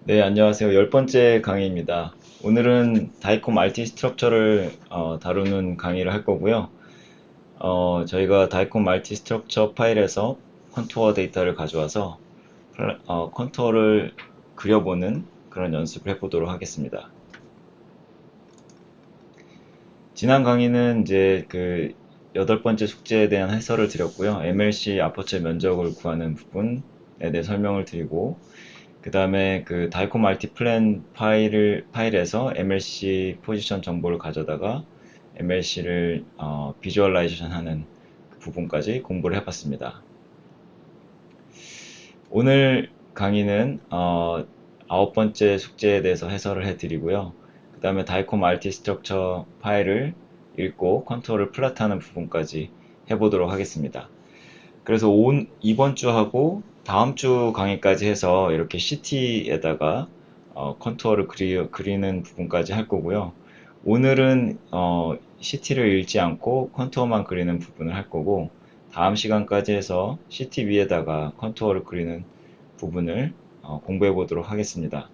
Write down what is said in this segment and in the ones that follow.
네, 안녕하세요. 열 번째 강의입니다. 오늘은 다이콤 RT 스트럭처를 다루는 강의를 할 거고요. 저희가 다이콤 RT 스트럭처 파일에서 컨투어 데이터를 가져와서 컨투어를 그려보는 그런 연습을 해보도록 하겠습니다. 지난 강의는 이제 그 여덟 번째 숙제에 대한 해설을 드렸고요. MLC 아퍼처 면적을 구하는 부분에 대해 설명을 드리고, 그 다음에 그 다이콤 RT 플랜 파일에서 MLC 포지션 정보를 가져다가 MLC를 비주얼라이제이션 하는 그 부분까지 공부를 해봤습니다. 오늘 강의는 아홉 번째 숙제에 대해서 해설을 해드리고요. 그 다음에 다이콤 RT 스트럭처 파일을 읽고 컨트롤을 플랫하는 부분까지 해보도록 하겠습니다. 그래서 이번 주하고 다음 주 강의까지 해서 이렇게 CT에다가 컨투어를 그리는 부분까지 할 거고요. 오늘은 CT를 읽지 않고 컨투어만 그리는 부분을 할 거고, 다음 시간까지 해서 CT 위에다가 컨투어를 그리는 부분을 공부해 보도록 하겠습니다.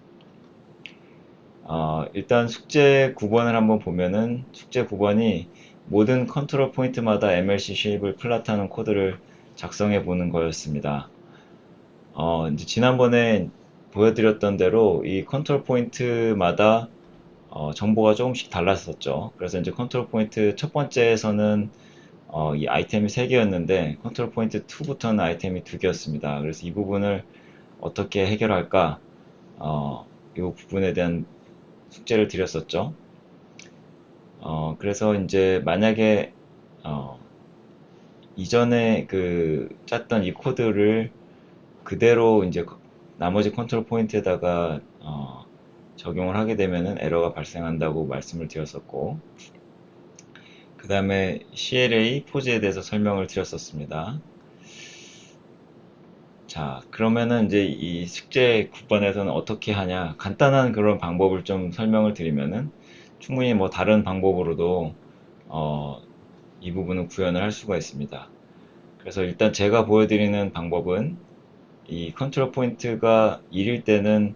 일단 숙제 9번을 한번 보면은, 숙제 9번이 모든 컨트롤 포인트마다 MLC 쉐입을 플랫하는 코드를 작성해 보는 거였습니다. 이제 지난번에 보여드렸던 대로 이 컨트롤 포인트마다 정보가 조금씩 달랐었죠. 그래서 이제 컨트롤 포인트 첫 번째에서는 이 아이템이 3개였는데 컨트롤 포인트 2부터는 아이템이 2개였습니다. 그래서 이 부분을 어떻게 해결할까, 이 부분에 대한 숙제를 드렸었죠. 그래서 이제 만약에 어, 이전에 그 짰던 이 코드를 그대로 이제 나머지 컨트롤 포인트에다가 적용을 하게 되면은 에러가 발생한다고 말씀을 드렸었고, 그 다음에 CLA 포즈에 대해서 설명을 드렸었습니다. 자, 그러면은 이제 이 숙제 9번에서는 어떻게 하냐, 간단한 그런 방법을 좀 설명을 드리면은 충분히 뭐 다른 방법으로도 어, 이 부분은 구현을 할 수가 있습니다. 그래서 일단 제가 보여드리는 방법은 이 컨트롤 포인트가 1일 때는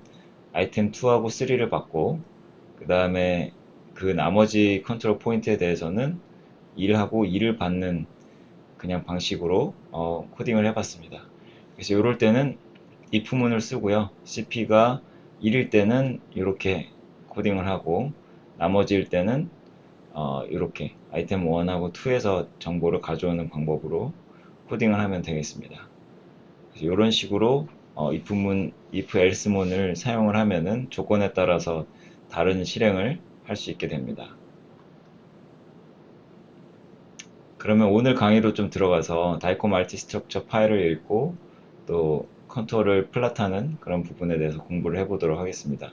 아이템 2하고 3를 받고, 그 다음에 그 나머지 컨트롤 포인트에 대해서는 1하고 2를 받는 그냥 방식으로 코딩을 해봤습니다. 그래서 이럴 때는 if문을 쓰고요. cp가 1일 때는 이렇게 코딩을 하고, 나머지일 때는 이렇게 아이템 1하고 2에서 정보를 가져오는 방법으로 코딩을 하면 되겠습니다. 이런 식으로 if else문을 사용을 하면은 조건에 따라서 다른 실행을 할 수 있게 됩니다. 그러면 오늘 강의로 좀 들어가서 다이콤 RT 스트럭처 파일을 읽고 또 컨트롤을 플랫하는 그런 부분에 대해서 공부를 해보도록 하겠습니다.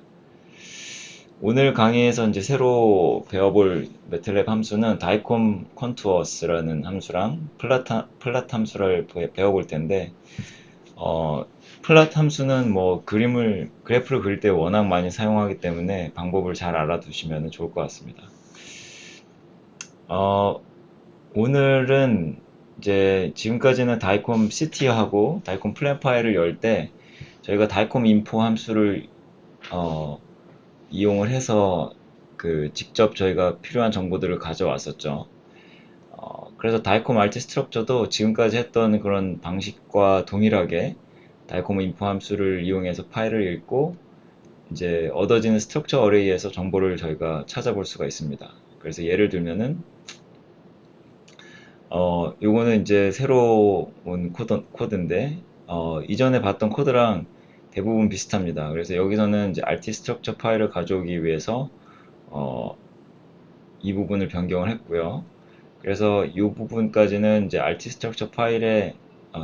오늘 강의에서 이제 새로 배워볼 매틀랩 함수는 다이콤 컨투어스라는 함수랑 플랫 함수를 배워볼 텐데, 어, 플랫 함수는 뭐 그래프를 그릴 때 워낙 많이 사용하기 때문에 방법을 잘 알아두시면 좋을 것 같습니다. 어, 오늘은 이제 지금까지는 다이콤 CT하고 다이콤 플랜 파일을 열 때 저희가 다이콤 인포 함수를 어, 이용을 해서 그 직접 저희가 필요한 정보들을 가져왔었죠. 그래서 다이콤 RT 스트럭처도 지금까지 했던 그런 방식과 동일하게 다이콤 인포 함수를 이용해서 파일을 읽고 이제 얻어지는 스트럭처 어레이에서 정보를 저희가 찾아볼 수가 있습니다. 그래서 예를 들면은 요거는 이제 새로 온 코드인데 이전에 봤던 코드랑 대부분 비슷합니다. 그래서 여기서는 이제 RT 스트럭처 파일을 가져오기 위해서 어, 이 부분을 변경을 했고요. 그래서 이 부분까지는 이제 RT 스트럭처 파일의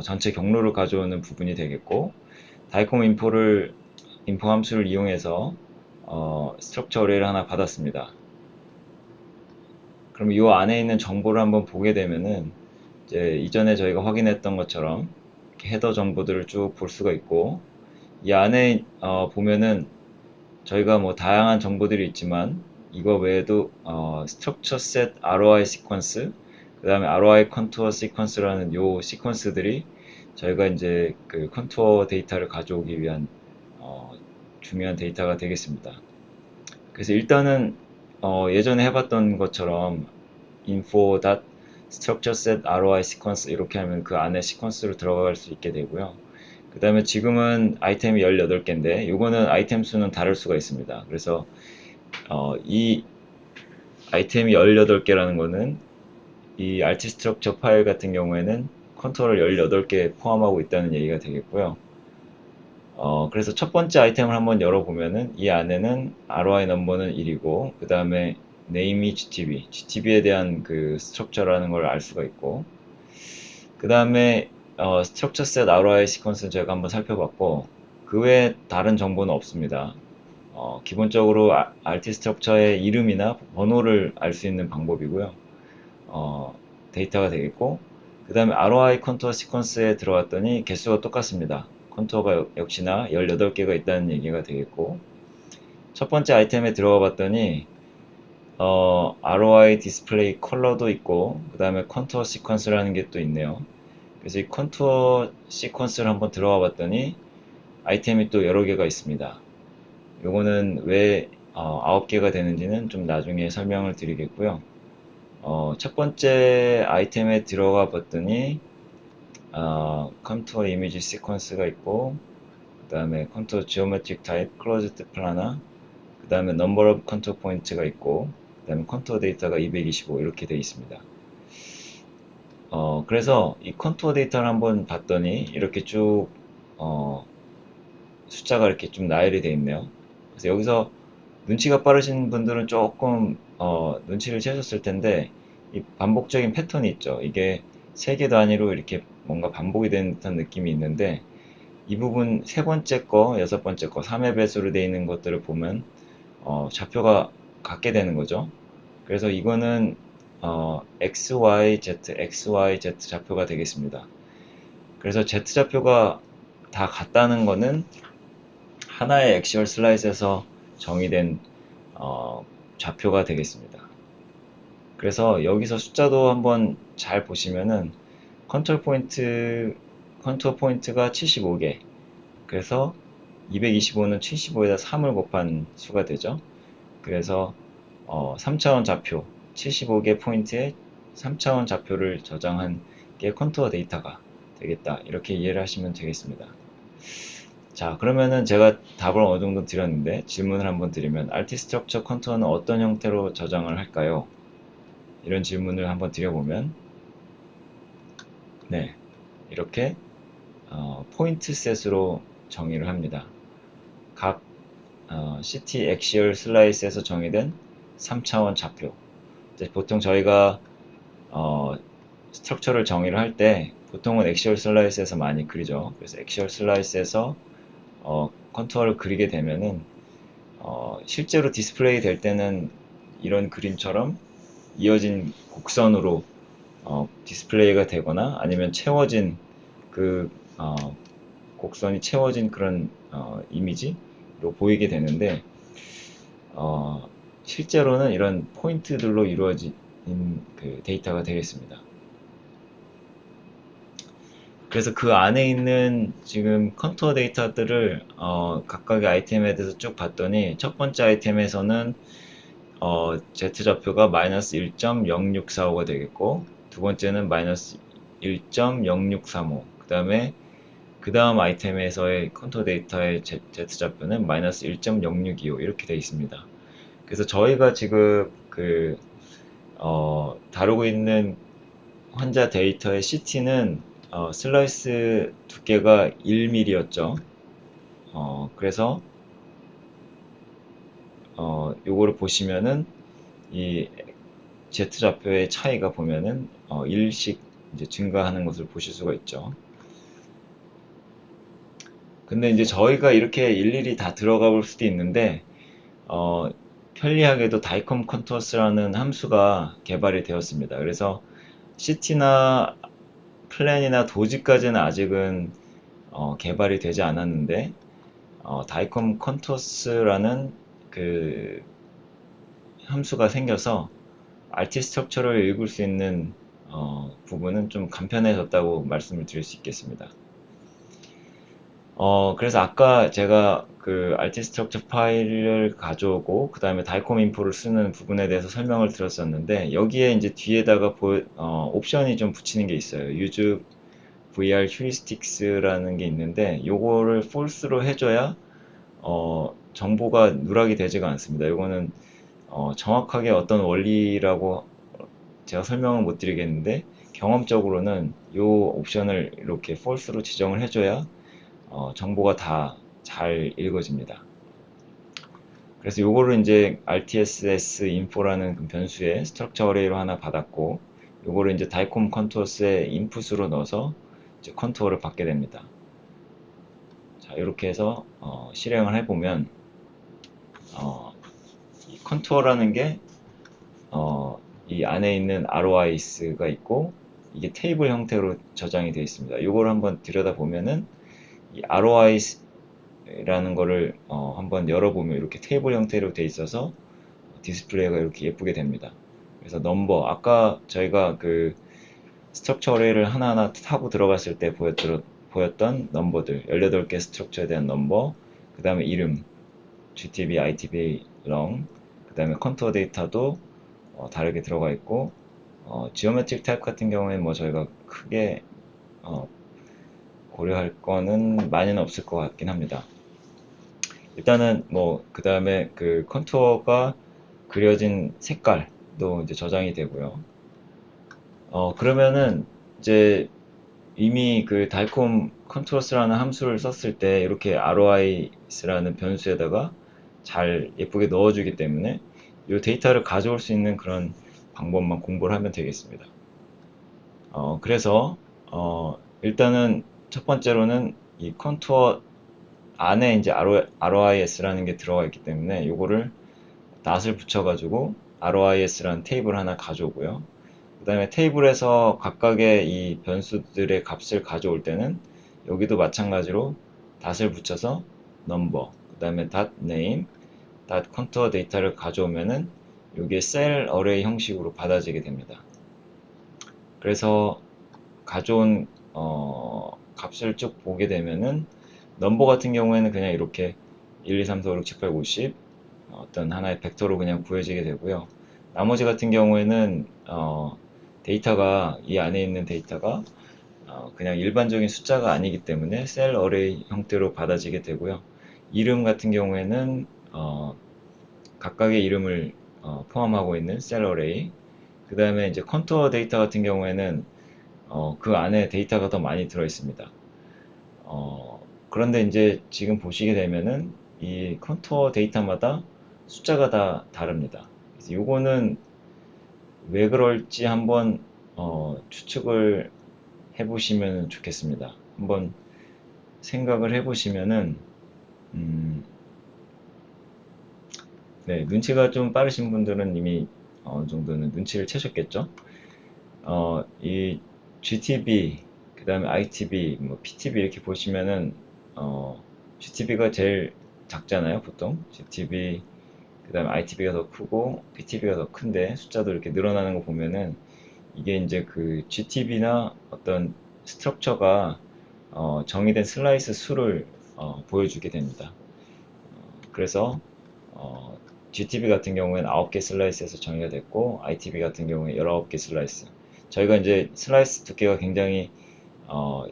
전체 경로를 가져오는 부분이 되겠고, 다이콤 인포 함수를 이용해서 스트럭처 어레이를 하나 받았습니다. 그럼 이 안에 있는 정보를 한번 보게 되면은 이제 이전에 저희가 확인했던 것처럼 이렇게 헤더 정보들을 쭉 볼 수가 있고, 이 안에 보면은 저희가 뭐 다양한 정보들이 있지만 이거 외에도 structure set ROI sequence, 그 다음에 ROI contour sequence라는 요 시퀀스들이 저희가 이제 그 컨투어 데이터를 가져오기 위한 어, 중요한 데이터가 되겠습니다. 그래서 일단은 예전에 해봤던 것처럼 info.structure.set.roi.sequence 이렇게 하면 그 안에 시퀀스로 들어갈 수 있게 되고요. 그 다음에 지금은 아이템이 18개인데 이거는 아이템 수는 다를 수가 있습니다. 그래서 이 아이템이 18개라는 거는 이 artStructure 파일 같은 경우에는 컨트롤 18개 포함하고 있다는 얘기가 되겠고요. 그래서 첫 번째 아이템을 한번 열어보면은 이 안에는 ROI 넘버는 1이고 그 다음에 네임이 GTB에 대한 그 스트럭처라는 걸 알 수가 있고 그 다음에 스트럭처 셋 ROI 시퀀스는 제가 한번 살펴봤고 그 외에 다른 정보는 없습니다. 기본적으로 RT 스트럭처의 이름이나 번호를 알 수 있는 방법이고요. 데이터가 되겠고 그 다음에 ROI 컨투어 시퀀스에 들어갔더니 개수가 똑같습니다. 컨투어가 역시나 18개가 있다는 얘기가 되겠고 첫 번째 아이템에 들어가 봤더니 ROI 디스플레이 컬러도 있고 그 다음에 컨투어 시퀀스라는 게 또 있네요. 그래서 이 컨투어 시퀀스를 한번 들어가 봤더니 아이템이 또 여러 개가 있습니다. 요거는 왜 9개가 되는지는 좀 나중에 설명을 드리겠고요. 첫 번째 아이템에 들어가 봤더니 컨투어 이미지 시퀀스가 있고 그 다음에 컨투어 지오메트릭 타입 클로즈드 플라나 그 다음에 넘버 오브 컨투어 포인트가 있고 그 다음에 컨투어 데이터가 225 이렇게 되어 있습니다. 그래서 이 컨투어 데이터를 한번 봤더니 이렇게 쭉 숫자가 이렇게 좀 나열이 되어 있네요. 그래서 여기서 눈치가 빠르신 분들은 조금 눈치를 채셨을 텐데 이 반복적인 패턴이 있죠. 이게 세 개 단위로 이렇게 뭔가 반복이 되는 듯한 느낌이 있는데 이 부분 세 번째 거, 여섯 번째 거, 3의 배수로 되어 있는 것들을 보면 좌표가 같게 되는 거죠. 그래서 이거는 XYZ, XYZ 좌표가 되겠습니다. 그래서 Z 좌표가 다 같다는 거는 하나의 액시얼 슬라이스에서 정의된 좌표가 되겠습니다. 그래서 여기서 숫자도 한번 잘 보시면은 컨트롤 포인트가 75개. 그래서 225는 75에다 3을 곱한 수가 되죠. 그래서 3차원 좌표, 75개 포인트에 3차원 좌표를 저장한 게 컨투어 데이터가 되겠다. 이렇게 이해를 하시면 되겠습니다. 자, 그러면은 제가 답을 어느 정도 드렸는데 질문을 한번 드리면 RT 스트럭처 컨투어는 어떤 형태로 저장을 할까요? 이런 질문을 한번 드려보면 네, 이렇게 포인트 셋으로 정의를 합니다. 각 CT 엑시얼 슬라이스에서 정의된 3차원 좌표. 보통 저희가 스트럭처를 정의를 할 때 보통은 엑시얼 슬라이스에서 많이 그리죠. 그래서 엑시얼 슬라이스에서 컨투어를 그리게 되면은 실제로 디스플레이 될 때는 이런 그림처럼 이어진 곡선으로 디스플레이가 되거나 아니면 채워진 그 곡선이 채워진 그런 이미지로 보이게 되는데 실제로는 이런 포인트들로 이루어진 그 데이터가 되겠습니다. 그래서 그 안에 있는 지금 컨투어 데이터들을 각각의 아이템에 대해서 쭉 봤더니 첫 번째 아이템에서는 Z 좌표가 마이너스 1.0645가 되겠고 두 번째는 마이너스 1.0635 그 다음 아이템에서의 컨투어 데이터의 Z 좌표는 마이너스 1.0625 이렇게 되어 있습니다. 그래서 저희가 지금 다루고 있는 환자 데이터의 CT는 슬라이스 두께가 1mm였죠. 그래서 요거를 보시면은 이 Z 좌표의 차이가 보면은 1씩 이제 증가하는 것을 보실 수가 있죠. 근데 이제 저희가 이렇게 일일이 다 들어가 볼 수도 있는데 편리하게도 다이컴 컨투어스라는 함수가 개발이 되었습니다. 그래서 CT나 플랜이나 도지까지는 아직은 개발이 되지 않았는데 다이컴 컨투어스라는 그 함수가 생겨서 RT 스트럭처를 읽을 수 있는 부분은 좀 간편해졌다고 말씀을 드릴 수 있겠습니다. 그래서 아까 제가 그 RT 스트럭처 파일을 가져오고 그 다음에 달콤 인포를 쓰는 부분에 대해서 설명을 드렸었는데 여기에 이제 뒤에다가 옵션이 좀 붙이는 게 있어요. Use VR Heuristics라는 게 있는데 요거를 false로 해줘야 정보가 누락이 되지가 않습니다. 요거는 정확하게 어떤 원리라고 제가 설명을 못 드리겠는데 경험적으로는 요 옵션을 이렇게 false로 지정을 해줘야 정보가 다 잘 읽어집니다. 그래서 요거를 이제 rtss info라는 그 변수에 스트럭처 어레이로 하나 받았고 요거를 이제 달콤 컨투어스의 인풋으로 넣어서 이제 컨투어를 받게 됩니다. 자, 이렇게 해서 실행을 해보면 이 컨투어라는 게 이 안에 있는 ROIs가 있고 이게 테이블 형태로 저장이 되어 있습니다. 이걸 한번 들여다보면은 이 ROI라는 거를 한번 열어보면 이렇게 테이블 형태로 되어 있어서 디스플레이가 이렇게 예쁘게 됩니다. 그래서 넘버, 아까 저희가 그 스트럭처 어레이를 하나하나 타고 들어갔을 때 보였던 넘버들, 18개 스트럭처에 대한 넘버, 그 다음에 이름, GTB, ITB, long, 그 다음에 컨투어 데이터도 다르게 들어가 있고 지오메트릭 타입 같은 경우에 뭐 저희가 크게 어, 고려할 거는 많이는 없을 것 같긴 합니다. 일단은 뭐 그 다음에 그 컨투어가 그려진 색깔도 이제 저장이 되고요. 그러면은 이제 이미 그 달콤 컨트롤스라는 함수를 썼을 때 이렇게 ROIs라는 변수에다가 잘 예쁘게 넣어주기 때문에 이 데이터를 가져올 수 있는 그런 방법만 공부를 하면 되겠습니다. 그래서 일단은 첫 번째로는 이 컨투어 안에 이제 ROIs라는 게 들어가 있기 때문에 이거를 낫을 붙여가지고 ROIs라는 테이블 하나 가져오고요. 그 다음에 테이블에서 각각의 이 변수들의 값을 가져올 때는 여기도 마찬가지로 닷을 붙여서 number, 그 다음에 .name, .contour 데이터를 가져오면은 이게 셀 어레이 형식으로 받아지게 됩니다. 그래서 가져온 값을 쭉 보게 되면은 넘버 같은 경우에는 그냥 이렇게 1, 2, 3, 4, 5, 6, 7, 8, 50 어떤 하나의 벡터로 그냥 구해지게 되고요. 나머지 같은 경우에는 데이터가 이 안에 있는 데이터가 그냥 일반적인 숫자가 아니기 때문에 셀 어레이 형태로 받아지게 되고요. 이름 같은 경우에는 각각의 이름을 포함하고 있는 셀 어레이, 그 다음에 이제 컨투어 데이터 같은 경우에는 그 안에 데이터가 더 많이 들어 있습니다. 그런데 이제 지금 보시게 되면은 이 컨투어 데이터마다 숫자가 다 다릅니다. 그래서 요거는 왜 그럴지 한번 추측을 해보시면 좋겠습니다. 한번 생각을 해보시면은 네, 눈치가 좀 빠르신 분들은 이미 어느 정도는 눈치를 채셨겠죠? 이 GTB, 그 다음에 ITB, 뭐 PTB 이렇게 보시면은 GTB가 제일 작잖아요, 보통. GTB, 그 다음에 ITB가 더 크고 PTB가 더 큰데 숫자도 이렇게 늘어나는 거 보면은 이게 이제 그 GTB나 어떤 스트럭처가 정의된 슬라이스 수를 보여주게 됩니다. 그래서 GTB 같은 경우에는 9개 슬라이스에서 정의가 됐고 ITB 같은 경우에 19개 슬라이스. 저희가 이제 슬라이스 두께가 굉장히 어,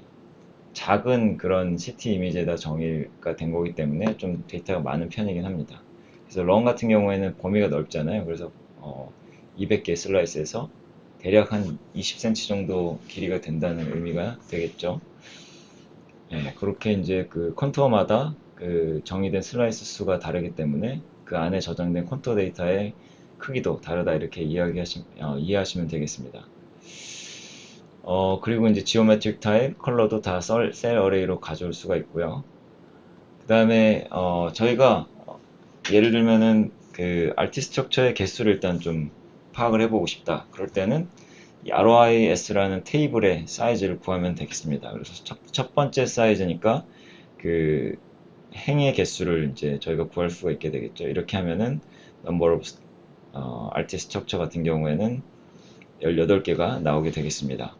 작은 그런 CT 이미지에다 정의가 된 거기 때문에 좀 데이터가 많은 편이긴 합니다. 그래서 런 같은 경우에는 범위가 넓잖아요. 그래서 200개 슬라이스에서 대략 한 20cm 정도 길이가 된다는 의미가 되겠죠. 네, 그렇게 이제 그 컨투어마다 그 정의된 슬라이스 수가 다르기 때문에 그 안에 저장된 컨투어 데이터의 크기도 다르다 이렇게 이해하시면 되겠습니다. 그리고 이제 지오메트릭 타입, 컬러도 다 셀 어레이로 가져올 수가 있고요. 그 다음에 저희가 예를 들면은 그 RT 스트럭처의 개수를 일단 좀 파악을 해보고 싶다. 그럴 때는 이 ROIS라는 테이블의 사이즈를 구하면 되겠습니다. 그래서 첫 번째 사이즈니까 그 행의 개수를 이제 저희가 구할 수가 있게 되겠죠. 이렇게 하면은 number of RT 스트럭처 같은 경우에는 18개가 나오게 되겠습니다.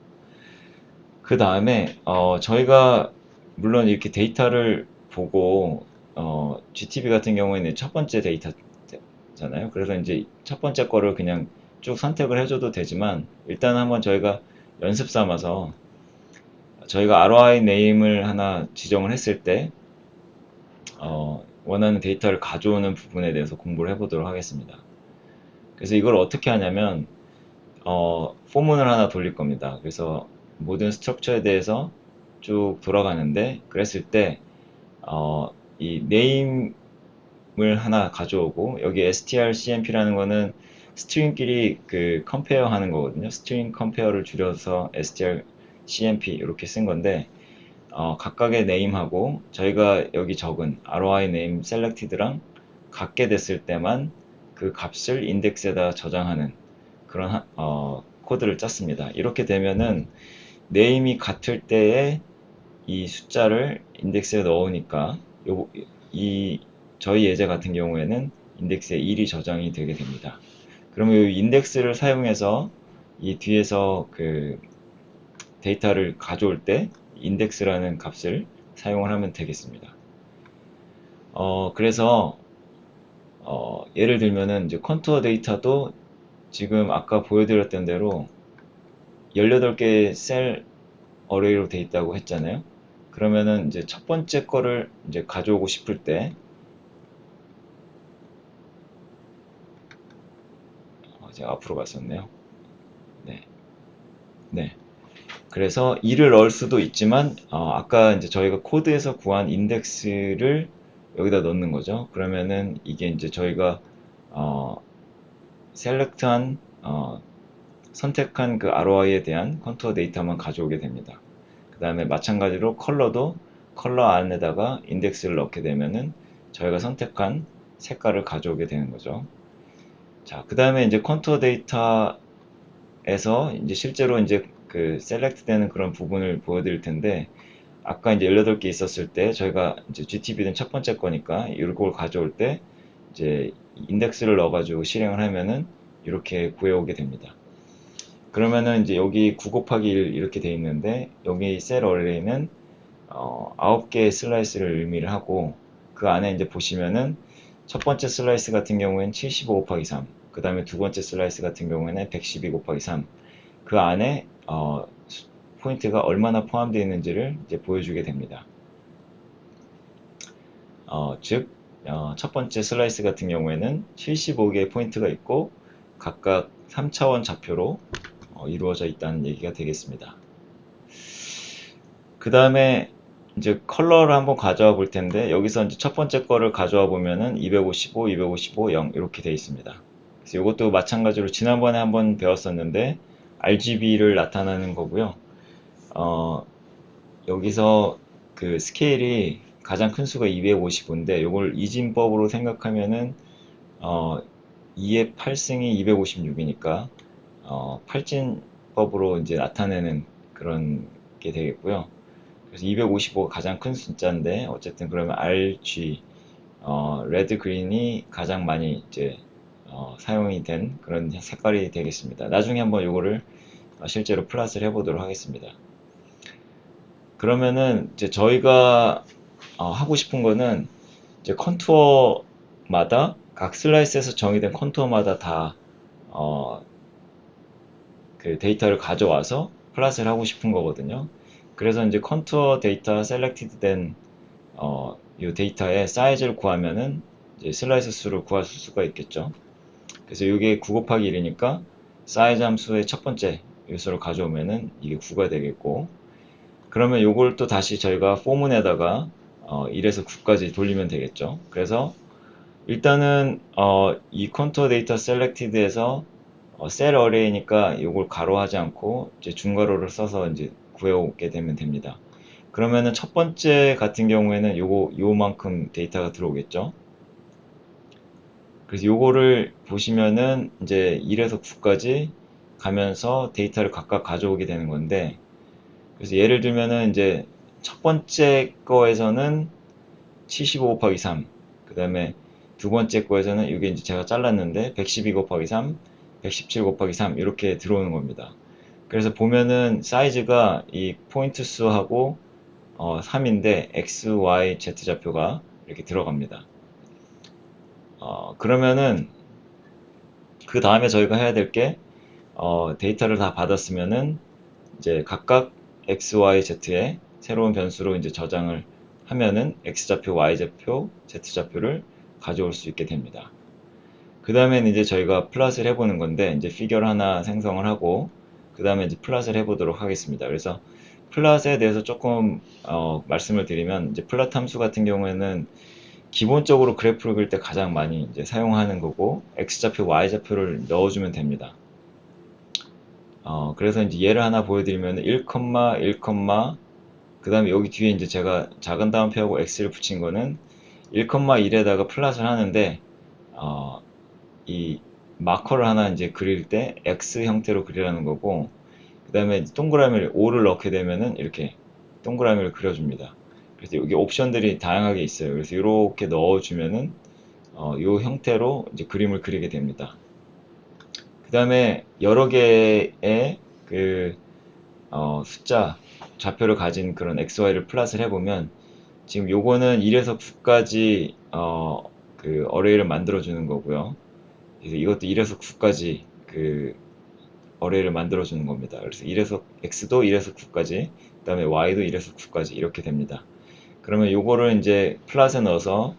그 다음에 저희가 물론 이렇게 데이터를 보고 GTB 같은 경우에는 첫 번째 데이터잖아요. 그래서 이제 첫 번째 거를 그냥 쭉 선택을 해줘도 되지만 일단 한번 저희가 연습 삼아서 저희가 ROI 네임을 하나 지정을 했을 때 원하는 데이터를 가져오는 부분에 대해서 공부를 해보도록 하겠습니다. 그래서 이걸 어떻게 하냐면 포문을 하나 돌릴 겁니다. 그래서 모든 스트럭처에 대해서 쭉 돌아가는데 그랬을 때 이 네임을 하나 가져오고 여기 strcmp라는 거는 스트링끼리 그 컴페어 하는 거거든요. 스트링 컴페어를 줄여서 strcmp 이렇게 쓴 건데 각각의 네임하고 저희가 여기 적은 ROI 네임 셀렉티드랑 같게 됐을 때만 그 값을 인덱스에다 저장하는 그런 코드를 짰습니다. 이렇게 되면은 네임이 같을 때에 이 숫자를 인덱스에 넣으니까 이 저희 예제 같은 경우에는 인덱스에 1이 저장이 되게 됩니다. 그러면 이 인덱스를 사용해서 이 뒤에서 그 데이터를 가져올 때 인덱스라는 값을 사용을 하면 되겠습니다. 그래서 예를 들면은 이제 컨투어 데이터도 지금 아까 보여드렸던 대로 18개의 셀 어레이로 돼 있다고 했잖아요. 그러면은 이제 첫 번째 거를 이제 가져오고 싶을 때 제가 앞으로 갔었네요. 네, 네. 그래서 2를 넣을 수도 있지만 아까 이제 저희가 코드에서 구한 인덱스를 여기다 넣는 거죠. 그러면은 이게 이제 저희가 어, 셀렉트한 선택한 그 ROI에 대한 컨투어 데이터만 가져오게 됩니다. 그 다음에 마찬가지로 컬러도 컬러 안에다가 인덱스를 넣게 되면은 저희가 선택한 색깔을 가져오게 되는 거죠. 자, 그 다음에 이제 컨투어 데이터에서 이제 실제로 이제 그 셀렉트 되는 그런 부분을 보여드릴 텐데 아까 이제 18개 있었을 때 저희가 이제 GTB는 첫 번째 거니까 이걸 가져올 때 이제 인덱스를 넣어가지고 실행을 하면은 이렇게 구해오게 됩니다. 그러면은 이제 여기 9 곱하기 1 이렇게 돼 있는데 여기 셀 어레이는 9개의 슬라이스를 의미를 하고 그 안에 이제 보시면은 첫 번째 슬라이스 같은 경우에는 75 곱하기 3, 그 다음에 두 번째 슬라이스 같은 경우에는 112 곱하기 3, 그 안에 포인트가 얼마나 포함되어 있는지를 이제 보여주게 됩니다. 즉, 첫 번째 슬라이스 같은 경우에는 75개의 포인트가 있고 각각 3차원 좌표로 이루어져 있다는 얘기가 되겠습니다. 그 다음에 이제 컬러를 한번 가져와 볼 텐데 여기서 이제 첫 번째 거를 가져와 보면은 255, 255, 0 이렇게 되어 있습니다. 그래서 이것도 마찬가지로 지난번에 한번 배웠었는데 RGB를 나타내는 거고요. 어, 여기서 그 스케일이 가장 큰 수가 255인데 이걸 이진법으로 생각하면은 어, 2의 8승이 256이니까 8진법으로 이제 나타내는 그런 게 되겠고요. 그래서 255가 가장 큰 숫자인데 어쨌든 그러면 RG 레드 그린이 가장 많이 이제 사용이 된 그런 색깔이 되겠습니다. 나중에 한번 이거를 실제로 플랫을 해보도록 하겠습니다. 그러면은 이제 저희가 하고 싶은 거는 이제 컨투어마다 각 슬라이스에서 정의된 컨투어마다 다 그 데이터를 가져와서 플랫을 하고 싶은 거거든요. 그래서 이제 컨투어 데이터 셀렉티드 된 이 데이터의 사이즈를 구하면은 이제 슬라이스 수를 구할 수가 있겠죠. 그래서 이게 9 곱하기 1이니까 사이즈 함수의 첫 번째 요소를 가져오면은 이게 9가 되겠고 그러면 이걸 또 다시 저희가 포문에다가 1에서 9까지 돌리면 되겠죠. 그래서 일단은 이 컨투어 데이터 셀렉티드에서 셀 어레이니까 이걸 가로하지 않고 이제 중괄호를 써서 이제 구해오게 되면 됩니다. 그러면은 첫 번째 같은 경우에는 요만큼 데이터가 들어오겠죠. 그래서 요거를 보시면은 이제 1에서 9까지 가면서 데이터를 각각 가져오게 되는 건데 그래서 예를 들면은 이제 첫 번째 거에서는 75 곱하기 3, 그 다음에 두 번째 거에서는 이게 이제 제가 잘랐는데 112 곱하기 3, 117 곱하기 3 이렇게 들어오는 겁니다. 그래서 보면은 사이즈가 이 포인트 수하고 3인데 x, y, z 좌표가 이렇게 들어갑니다. 그러면은 그 다음에 저희가 해야 될 게 데이터를 다 받았으면은 이제 각각 x, y, z에 새로운 변수로 이제 저장을 하면은 x 좌표, y 좌표, z 좌표를 가져올 수 있게 됩니다. 그 다음에는 이제 저희가 플롯을 해보는 건데 이제 피겨를 하나 생성을 하고 그 다음에 이제 플롯을 해보도록 하겠습니다. 그래서 플롯에 대해서 조금 말씀을 드리면 이제 플롯 함수 같은 경우에는 기본적으로 그래프를 그릴 때 가장 많이 이제 사용하는 거고 x좌표, y좌표를 넣어주면 됩니다. 그래서 이제 예를 하나 보여드리면 1, 1, 그 다음에 여기 뒤에 이제 제가 작은 따옴표하고 x를 붙인 거는 1,1에다가 플롯을 하는데 이 마커를 하나 이제 그릴 때 x 형태로 그리라는 거고 그 다음에 동그라미를 5를 넣게 되면은 이렇게 동그라미를 그려줍니다. 그래서 여기 옵션들이 다양하게 있어요. 그래서 이렇게 넣어주면은 이 형태로 이제 그림을 그리게 됩니다. 그 다음에 여러 개의 그 숫자 좌표를 가진 그런 XY를 플롯을 해보면 지금 요거는 1에서 9까지 그 어레이를 만들어 주는 거고요. 그래서 이것도 1에서 9까지 그 어레이를 만들어 주는 겁니다. 그래서 1에서 X도 1에서 9까지, 그 다음에 Y도 1에서 9까지 이렇게 됩니다. 그러면 요거를 이제 플롯에 넣어서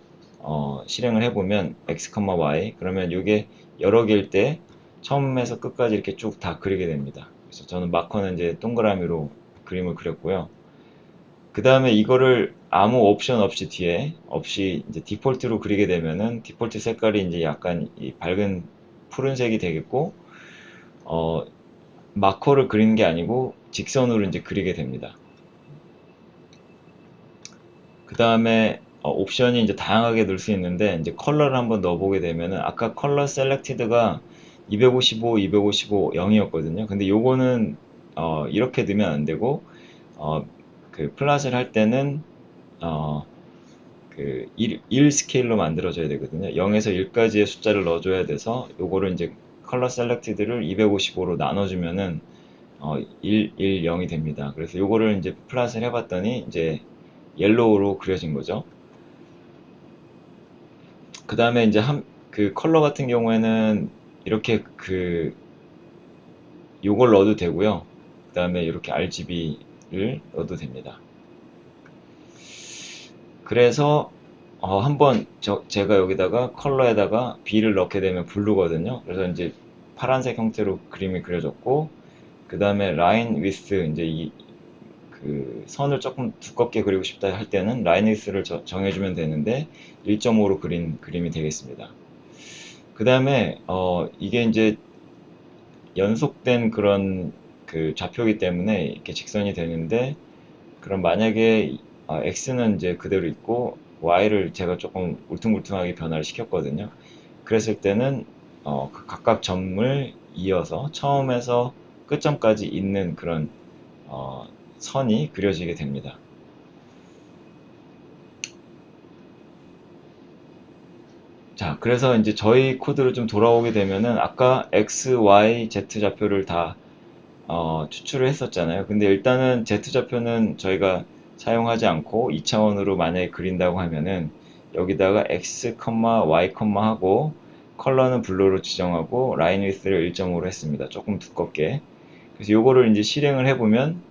실행을 해보면 X, Y 그러면 이게 여러 개일 때 처음에서 끝까지 이렇게 쭉 다 그리게 됩니다. 그래서 저는 마커는 이제 동그라미로 그림을 그렸고요. 그 다음에 이거를 아무 옵션 없이 뒤에 없이 이제 디폴트로 그리게 되면은 디폴트 색깔이 이제 약간 이 밝은 푸른색이 되겠고 마커를 그리는 게 아니고 직선으로 이제 그리게 됩니다. 그 다음에 옵션이 이제 다양하게 넣을 수 있는데 이제 컬러를 한번 넣어보게 되면은 아까 컬러 셀렉티드가 255, 255, 0이었거든요. 근데 요거는 이렇게 넣으면 안 되고 그 플랫을 할 때는 그 1 스케일로 만들어줘야 되거든요. 0에서 1까지의 숫자를 넣어줘야 돼서 요거를 이제 컬러 셀렉티드를 255로 나눠주면은 1, 1, 0이 됩니다. 그래서 요거를 이제 플랫을 해봤더니 이제 옐로우로 그려진 거죠. 그 다음에 이제 그 컬러 같은 경우에는 이렇게 그 요걸 넣어도 되고요. 그 다음에 이렇게 RGB를 넣어도 됩니다. 그래서 한번 제가 여기다가 컬러에다가 B를 넣게 되면 블루거든요. 그래서 이제 파란색 형태로 그림이 그려졌고 그 다음에 라인 위스 이제 그 선을 조금 두껍게 그리고 싶다 할 때는 라인 위스를 정해주면 되는데 1.5로 그린 그림이 되겠습니다. 그 다음에 이게 이제 연속된 그런 그 좌표이기 때문에 이렇게 직선이 되는데 그럼 만약에 x는 이제 그대로 있고 y를 제가 조금 울퉁불퉁하게 변화를 시켰거든요. 그랬을 때는 그 각각 점을 이어서 처음에서 끝점까지 있는 그런 선이 그려지게 됩니다. 자, 그래서 이제 저희 코드를 좀 돌아오게 되면은 아까 x, y, z 좌표를 다 추출을 했었잖아요. 근데 일단은 Z좌표는 저희가 사용하지 않고 2차원으로 만약에 그린다고 하면은 여기다가 X, Y, 하고 컬러는 블루로 지정하고 라인 위스를 1.5로 했습니다. 조금 두껍게. 그래서 요거를 이제 실행을 해보면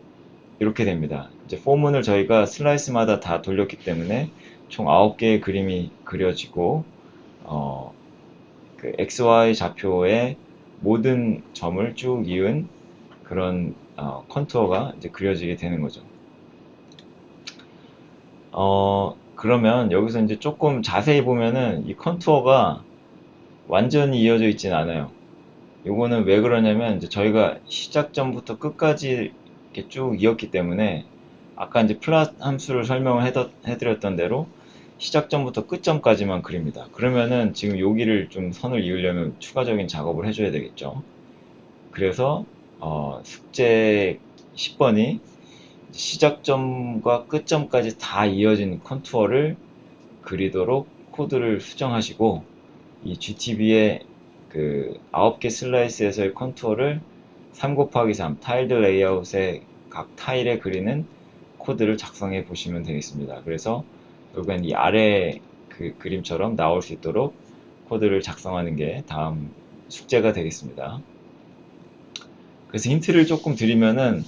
이렇게 됩니다. 이제 포문을 저희가 슬라이스마다 다 돌렸기 때문에 총 9개의 그림이 그려지고 어, 그 XY 좌표의 모든 점을 쭉 이은 그런 컨투어가 이제 그려지게 되는 거죠. 그러면 여기서 이제 조금 자세히 보면은 이 컨투어가 완전히 이어져 있진 않아요. 요거는 왜 그러냐면 이제 저희가 시작점부터 끝까지 이렇게 쭉 이었기 때문에 아까 이제 플랫 함수를 설명을 해드렸던 대로 시작점부터 끝점까지만 그립니다. 그러면은 지금 여기를 좀 선을 이으려면 추가적인 작업을 해줘야 되겠죠. 그래서 숙제 10번이 시작점과 끝점까지 다 이어진 컨투어를 그리도록 코드를 수정하시고 이 GTB의 그 9개 슬라이스에서의 컨투어를 3 곱하기 3 타일드 레이아웃의 각 타일에 그리는 코드를 작성해 보시면 되겠습니다. 그래서 결국엔 이 아래 그 그림처럼 나올 수 있도록 코드를 작성하는 게 다음 숙제가 되겠습니다. 그래서 힌트를 조금 드리면은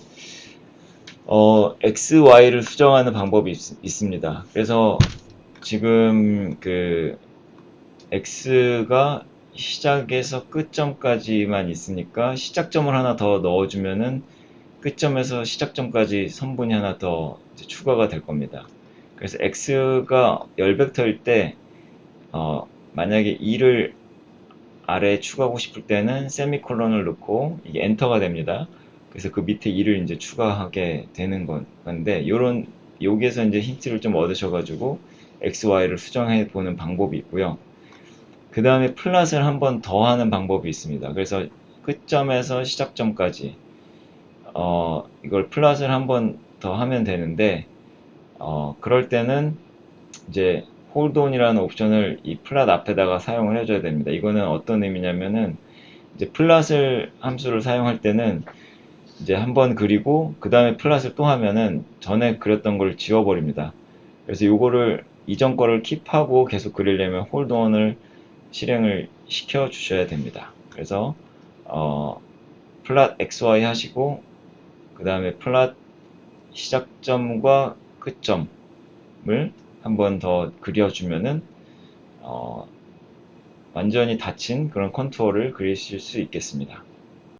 X, Y를 수정하는 방법이 있습니다. 그래서 지금 그 X가 시작에서 끝점까지만 있으니까 시작점을 하나 더 넣어주면은 끝점에서 시작점까지 선분이 하나 더 추가가 될 겁니다. 그래서 X가 열 벡터일 때 만약에 2를 아래에 추가하고 싶을 때는 세미콜론을 넣고 이게 엔터가 됩니다. 그래서 그 밑에 2를 이제 추가하게 되는 건데 여기에서 이제 힌트를 좀 얻으셔가지고 X, Y를 수정해 보는 방법이 있고요. 그 다음에 플랫을 한 번 더 하는 방법이 있습니다. 그래서 끝점에서 시작점까지 이걸 플랫을 한 번 더 하면 되는데 그럴 때는 이제 홀드온이라는 옵션을 이 플랫 앞에다가 사용을 해줘야 됩니다. 이거는 어떤 의미냐면은 이제 플랫을 함수를 사용할 때는 이제 한번 그리고 그 다음에 플랫을 또 하면은 전에 그렸던 걸 지워버립니다. 그래서 이거를 이전 거를 킵하고 계속 그리려면 홀드온을 실행을 시켜 주셔야 됩니다. 그래서 플랫 XY 하시고 그 다음에 플랫 시작점과 끝점을 한 번 더 그려주면은 완전히 닫힌 그런 컨투어를 그리실 수 있겠습니다.